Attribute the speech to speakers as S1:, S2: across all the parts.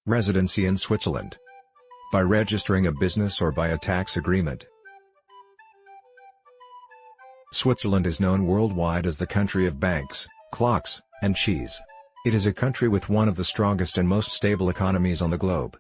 S1: Residency in Switzerland. By registering a business or by a tax agreement. Switzerland is known worldwide as the country of banks, clocks, and cheese. It is a country with one of the strongest and most stable economies on the globe.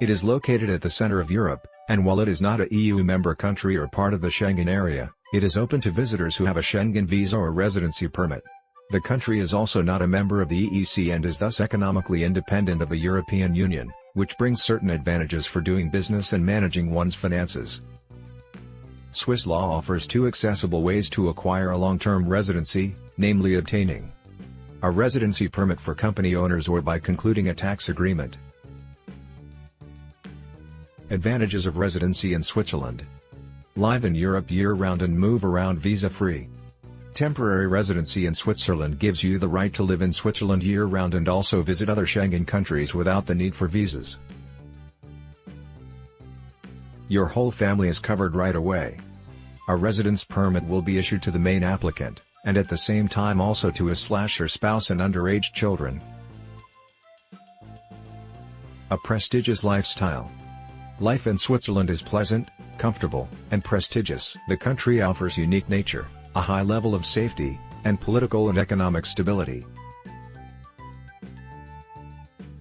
S1: It is located at the center of Europe, and while it is not a EU member country or part of the Schengen area, it is open to visitors who have a Schengen visa or residency permit. The country is also not a member of the EEC and is thus economically independent of the European Union, which brings certain advantages for doing business and managing one's finances. Swiss law offers two accessible ways to acquire a long-term residency, namely obtaining a residency permit for company owners or by concluding a tax agreement. Advantages of residency in Switzerland. Live in Europe year-round and move around visa-free. Temporary residency in Switzerland gives you the right to live in Switzerland year-round and also visit other Schengen countries without the need for visas. Your whole family is covered right away. A residence permit will be issued to the main applicant, and at the same time also to his/her spouse and underage children. A prestigious lifestyle. Life in Switzerland is pleasant, comfortable, and prestigious. The country offers unique nature, a high level of safety, and political and economic stability.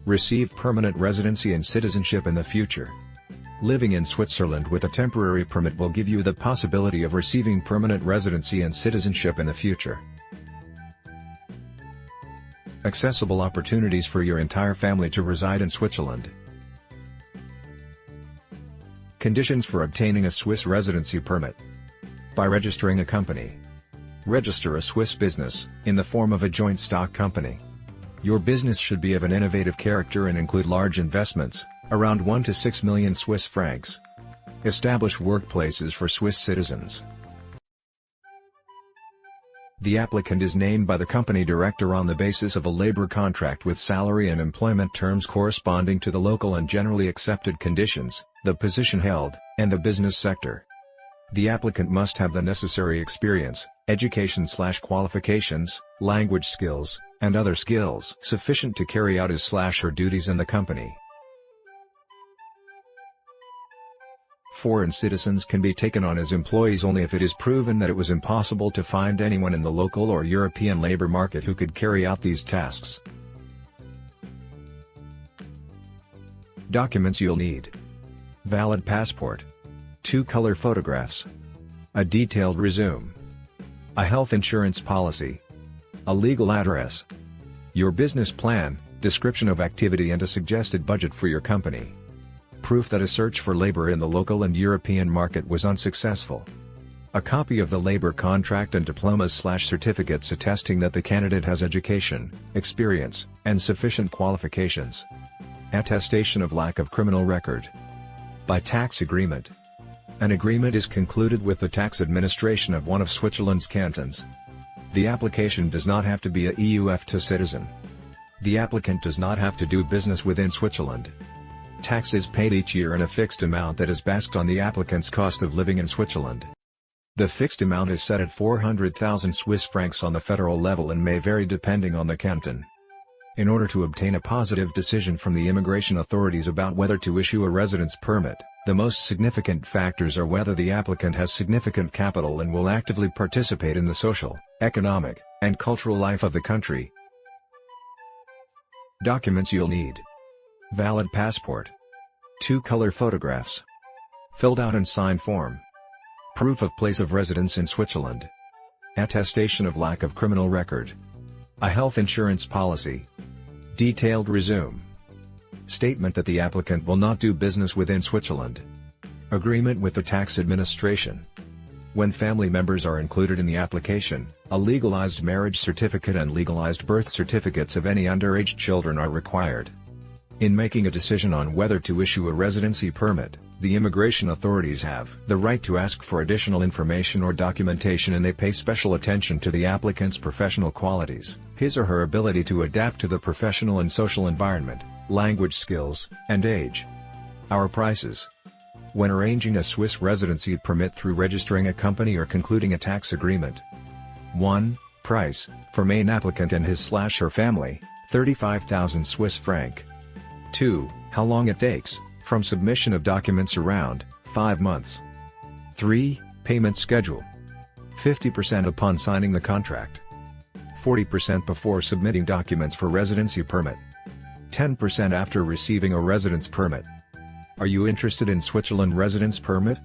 S1: Receive permanent residency and citizenship in the future. Living in Switzerland with a temporary permit will give you the possibility of receiving permanent residency and citizenship in the future. Accessible opportunities for your entire family to reside in Switzerland. Conditions for obtaining a Swiss residency permit. By registering a company. Register a Swiss business, in the form of a joint stock company. Your business should be of an innovative character and include large investments, around 1 to 6 million Swiss francs. Establish workplaces for Swiss citizens. The applicant is named by the company director on the basis of a labor contract with salary and employment terms corresponding to the local and generally accepted conditions, the position held, and the business sector. The applicant must have the necessary experience, education/qualifications, language skills, and other skills sufficient to carry out his/her duties in the company. Foreign citizens can be taken on as employees only if it is proven that it was impossible to find anyone in the local or European labor market who could carry out these tasks. Documents you'll need. Valid passport. 2 color photographs. A detailed resume. A health insurance policy. A legal address. Your business plan, description of activity and a suggested budget for your company. Proof that a search for labor in the local and European market was unsuccessful. A copy of the labor contract and diplomas/certificates attesting that the candidate has education, experience, and sufficient qualifications. Attestation of lack of criminal record. By tax agreement. An agreement is concluded with the tax administration of one of Switzerland's cantons. The application does not have to be a EU EFTA citizen. The applicant does not have to do business within Switzerland. Tax is paid each year in a fixed amount that is based on the applicant's cost of living in Switzerland. The fixed amount is set at 400,000 Swiss francs on the federal level and may vary depending on the canton. In order to obtain a positive decision from the immigration authorities about whether to issue a residence permit, the most significant factors are whether the applicant has significant capital and will actively participate in the social, economic, and cultural life of the country. Documents you'll need. Valid passport. 2 color photographs. Filled out and signed form. Proof of place of residence in Switzerland. Attestation of lack of criminal record. A health insurance policy. Detailed resume. Statement that the applicant will not do business within Switzerland. Agreement with the tax administration. When family members are included in the application, a legalized marriage certificate and legalized birth certificates of any underage children are required. In making a decision on whether to issue a residency permit, the immigration authorities have the right to ask for additional information or documentation, and they pay special attention to the applicant's professional qualities, his or her ability to adapt to the professional and social environment, language skills, and age. Our prices. When arranging a Swiss residency permit through registering a company or concluding a tax agreement. 1. Price, for main applicant and his/her family, 35,000 Swiss franc. 2. How long it takes, from submission of documents around 5 months. 3. Payment schedule. 50% upon signing the contract. 40% before submitting documents for residency permit. 10% after receiving a residence permit. Are you interested in Switzerland residence permit?